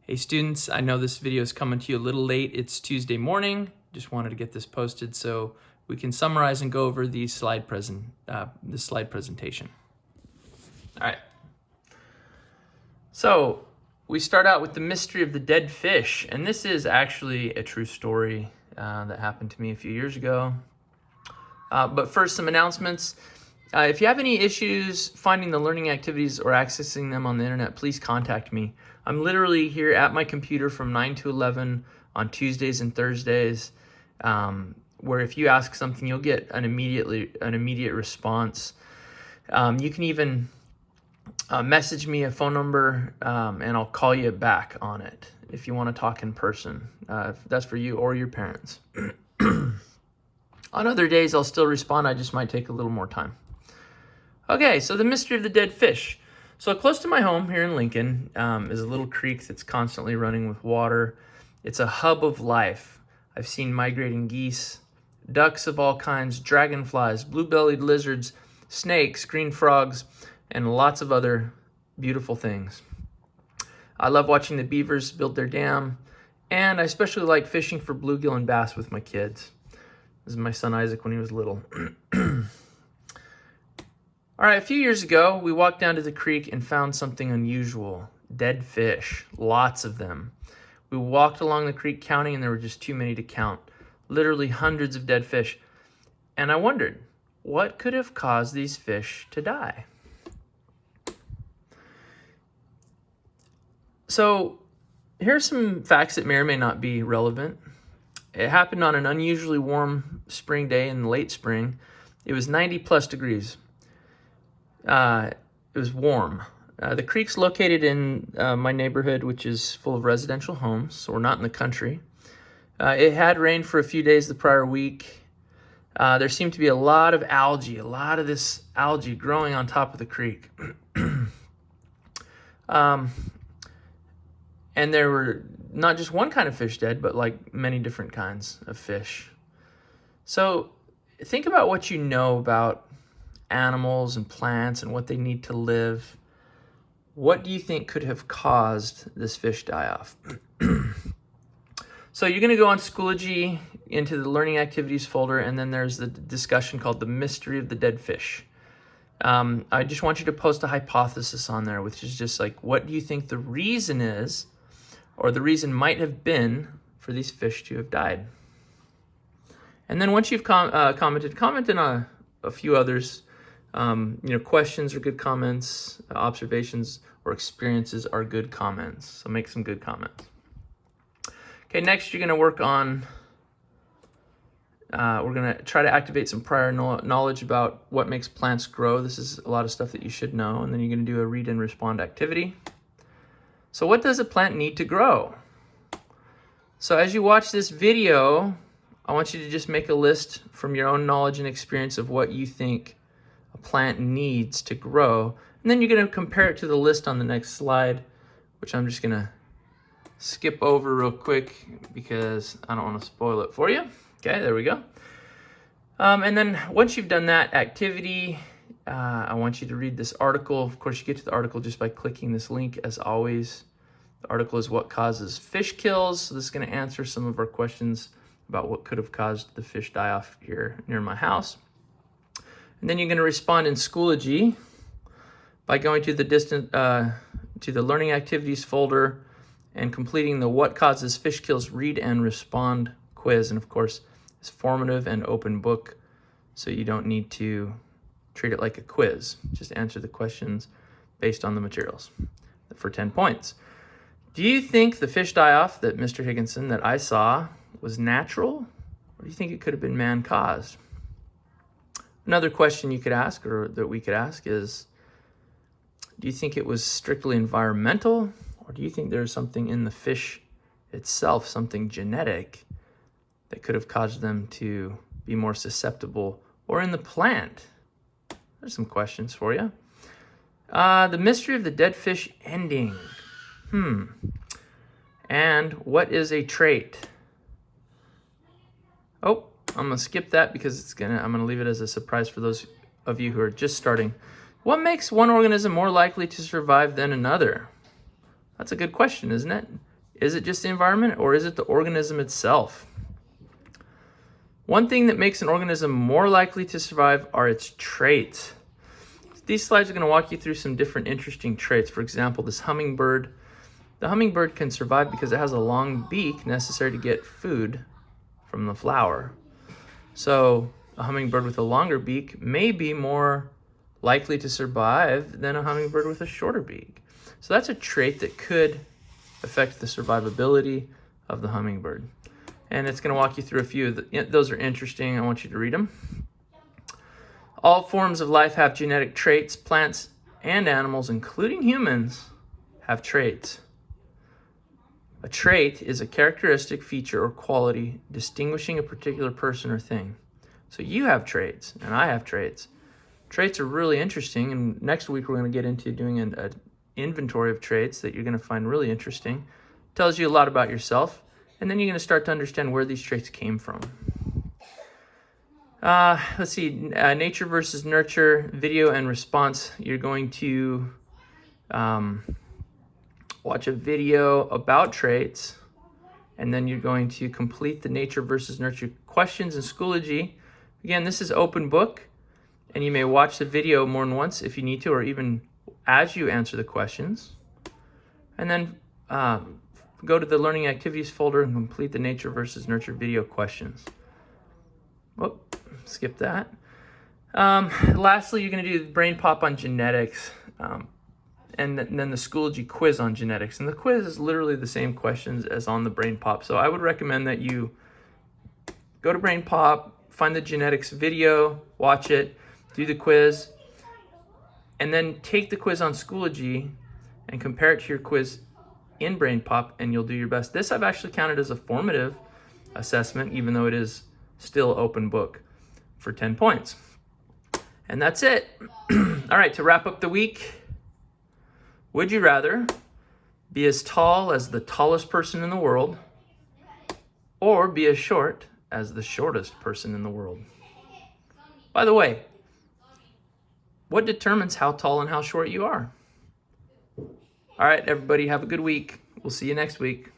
Hey students, I know this video is coming to you a little late. It's Tuesday morning. Just wanted to get this posted so we can summarize and go over this slide presentation. All right. So we start out with the mystery of the dead fish, and this is actually a true story that happened to me a few years ago. But first, some announcements. If you have any issues finding the learning activities or accessing them on the internet, please contact me. I'm literally here at my computer from 9 to 11 on Tuesdays and Thursdays, where if you ask something, you'll get an immediate response. You can even message me a phone number, and I'll call you back on it if you want to talk in person. That's for you or your parents. On other days, I'll still respond. I just might take a little more time. Okay, so the mystery of the dead fish. So close to my home here in Lincoln is a little creek that's constantly running with water. It's a hub of life. I've seen migrating geese, ducks of all kinds, dragonflies, blue-bellied lizards, snakes, green frogs, and lots of other beautiful things. I love watching the beavers build their dam, and I especially like fishing for bluegill and bass with my kids. This is my son Isaac when he was little. All right, a few years ago, we walked down to the creek and found something unusual. Dead fish, lots of them. We walked along the creek counting, and there were just too many to count. Literally hundreds of dead fish. And I wondered, what could have caused these fish to die? So here's some facts that may or may not be relevant. It happened on an unusually warm spring day in the late spring. It was 90 plus degrees. It was warm. The creek's located in my neighborhood, which is full of residential homes, so we're not in the country. It had rained for a few days the prior week. There seemed to be a lot of this algae growing on top of the creek. And there were not just one kind of fish dead, but like many different kinds of fish. So think about what you know about animals and plants and what they need to live. What do you think could have caused this fish die-off? So you're going to go on Schoology into the learning activities folder, and then there's the discussion called the mystery of the dead fish. I just want you to post a hypothesis on there, which is just like, what do you think the reason is, or the reason might have been for these fish to have died? And then once you've commented, comment in a few others. Questions are good comments, observations or experiences are good comments. So make some good comments. Okay, next you're going to work on, we're going to try to activate some prior knowledge about what makes plants grow. This is a lot of stuff that you should know. And then you're going to do a read and respond activity. So what does a plant need to grow? So as you watch this video, I want you to just make a list from your own knowledge and experience of what you think a plant needs to grow. And then you're going to compare it to the list on the next slide, which I'm just going to skip over real quick because I don't want to spoil it for you. Okay, there we go. And then once you've done that activity, I want you to read this article. Of course, you get to the article just by clicking this link, as always. The article is What Causes Fish Kills. So this is going to answer some of our questions about what could have caused the fish die-off here near my house. And then you're going to respond in Schoology by going to the learning activities folder and completing the What Causes Fish Kills read and respond quiz. And of course, it's formative and open book, so you don't need to treat it like a quiz. Just answer the questions based on the materials for 10 points. Do you think the fish die-off that Mr. Higginson that I saw was natural, or do you think it could have been man-caused? Another question you could ask, or that we could ask, is, do you think it was strictly environmental, or do you think there's something in the fish itself, something genetic, that could have caused them to be more susceptible, or in the plant? There's some questions for you. The mystery of the dead fish ending. And what is a trait? Oh, I'm going to skip that because I'm going to leave it as a surprise for those of you who are just starting. What makes one organism more likely to survive than another? That's a good question, isn't it? Is it just the environment, or is it the organism itself? One thing that makes an organism more likely to survive are its traits. These slides are going to walk you through some different interesting traits. For example, this hummingbird. The hummingbird can survive because it has a long beak necessary to get food from the flower. So a hummingbird with a longer beak may be more likely to survive than a hummingbird with a shorter beak. So that's a trait that could affect the survivability of the hummingbird. And it's going to walk you through a few of those are interesting. I want you to read them. All forms of life have genetic traits. Plants and animals, including humans, have traits. A trait is a characteristic, feature, or quality distinguishing a particular person or thing. So you have traits, and I have traits. Traits are really interesting, and next week we're going to get into doing an inventory of traits that you're going to find really interesting. It tells you a lot about yourself, and then you're going to start to understand where these traits came from. Let's see, nature versus nurture, video and response. You're going to watch a video about traits, and then you're going to complete the nature versus nurture questions in Schoology. Again, this is open book, and you may watch the video more than once if you need to, or even as you answer the questions. And then go to the learning activities folder and complete the nature versus nurture video questions. Whoop, skip that. Lastly, you're going to do the brain pop on genetics, and then the Schoology quiz on genetics. And the quiz is literally the same questions as on the brain pop. So I would recommend that you go to brain pop, find the genetics video, watch it, do the quiz, and then take the quiz on Schoology and compare it to your quiz in brain pop, and you'll do your best. This I've actually counted as a formative assessment, even though it is still open book, for 10 points. And that's it. All right, to wrap up the week, would you rather be as tall as the tallest person in the world, or be as short as the shortest person in the world? By the way, what determines how tall and how short you are? All right, everybody, have a good week. We'll see you next week.